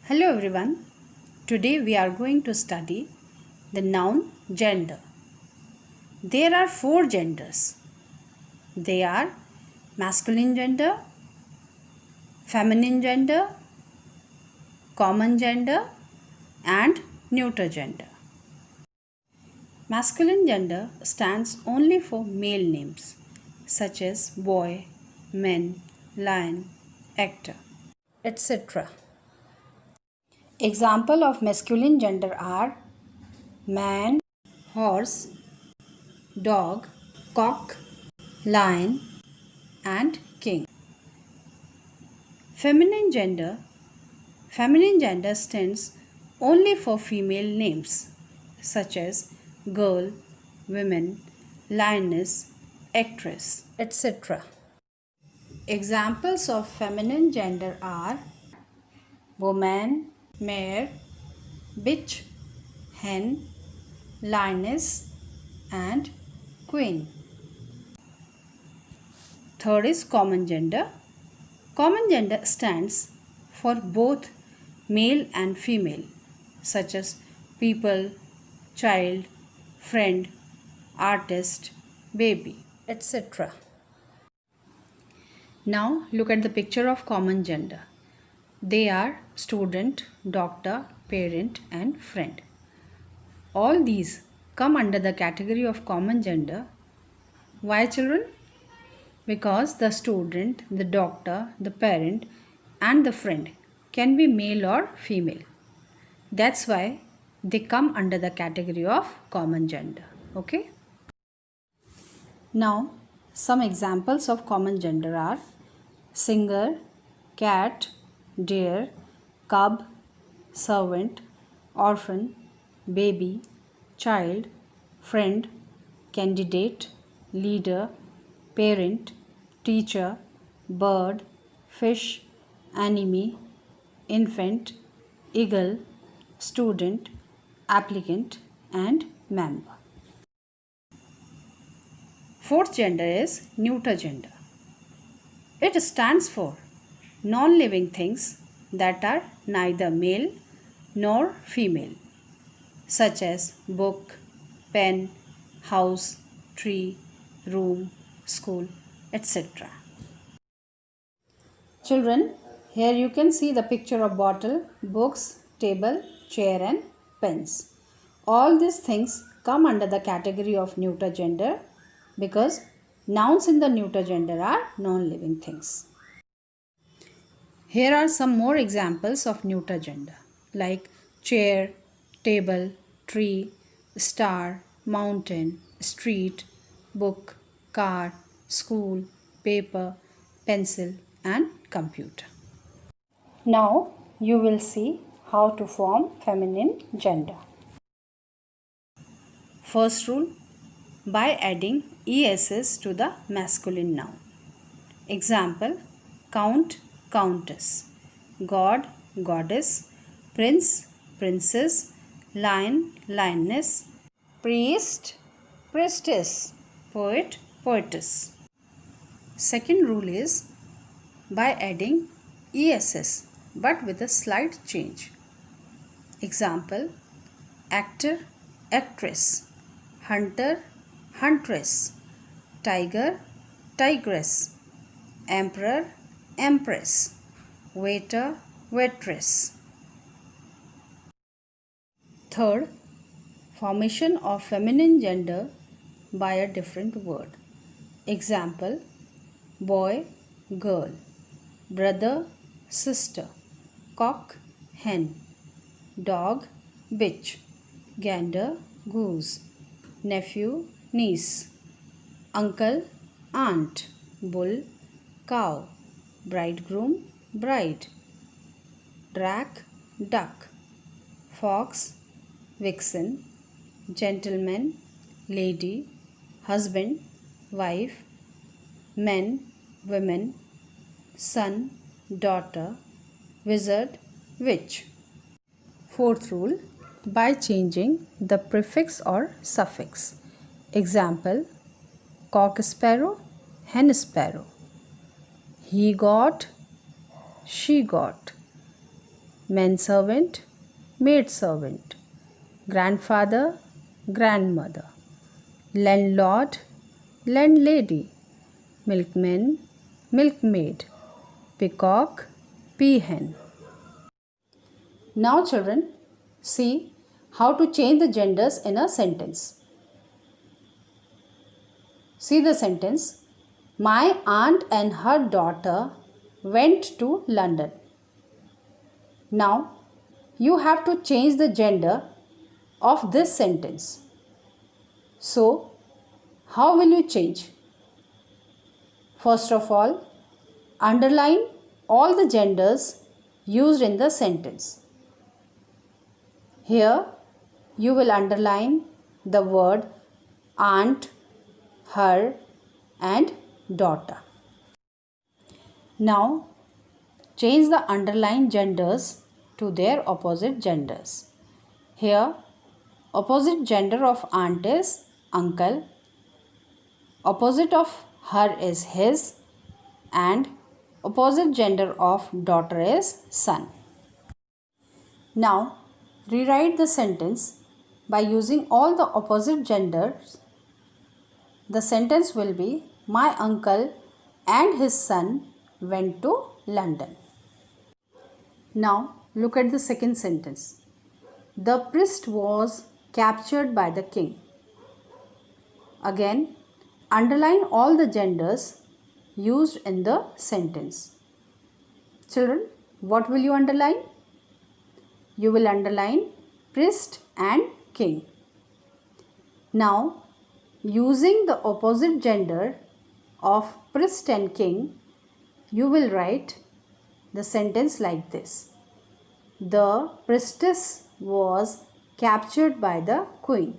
Hello everyone. Today we are going to study the noun gender. There are four genders. They are masculine gender, feminine gender, common gender and neuter gender. Masculine gender stands only for male names such as boy, man, lion, actor, etc. Example of masculine gender are man, horse, dog, cock, lion, and king. Feminine gender. Feminine gender stands only for female names such as girl, women, lioness, actress, etc. Examples of feminine gender are woman, mare, bitch, hen, lioness, and queen. Third is common gender. Common gender stands for both male and female, such as people, child, friend, artist, baby, etc. Now look at the picture of common gender. They are student, doctor, parent, and friend. All these come under the category of common gender. Why, children? Because the student, the doctor, the parent, and the friend can be male or female. That's why they come under the category of common gender. Okay? Now, some examples of common gender are singer, cat, deer, cub, servant, orphan, baby, child, friend, candidate, leader, parent, teacher, bird, fish, enemy, infant, eagle, student, applicant, and member. Fourth gender is neuter gender. It stands for non-living things that are neither male nor female, such as book, pen, house, tree, room, school, etc. Children, here you can see the picture of bottle, books, table, chair and pens. All these things come under the category of neuter gender because nouns in the neuter gender are non-living things. Here are some more examples of neuter gender like chair, table, tree, star, mountain, street, book, car, school, paper, pencil and computer. Now you will see how to form feminine gender. First rule, by adding ess to the masculine noun. Example, count, countess, god, goddess, prince, princess, lion, lioness, priest, priestess, poet, poetess. Second rule is by adding ess but with a slight change. Example, actor, actress, hunter, huntress, tiger, tigress, emperor, empress, waiter, waitress. Third, formation of feminine gender by a different word. Example, boy, girl, brother, sister, cock, hen, dog, bitch, gander, goose, nephew, niece, uncle, aunt, bull, cow, bridegroom, bride, drake, duck, fox, vixen, gentleman, lady, husband, wife, men, women, son, daughter, wizard, witch. Fourth rule, by changing the prefix or suffix. Example, cock sparrow, hen sparrow. He got, she got. manservant, maidservant, grandfather, grandmother, landlord, landlady, milkman, milkmaid, peacock, peahen. Now children, see how to change the genders in a sentence. See the sentence. My aunt and her daughter went to London. Now you have to change the gender of this sentence. So how will you change? First of all, underline all the genders used in the sentence. Here you will underline the word aunt, her and daughter. Now change the underlined genders to their opposite genders. Here opposite gender of aunt is uncle, opposite of her is his, and opposite gender of daughter is son. Now rewrite the sentence by using all the opposite genders. The sentence will be, my uncle and his son went to London. Now look at the second sentence. The priest was captured by the king. Again, underline all the genders used in the sentence. Children, what will you underline? You will underline priest and king. Now, using the opposite gender of priest and king, you will write the sentence like this. The priestess was captured by the queen.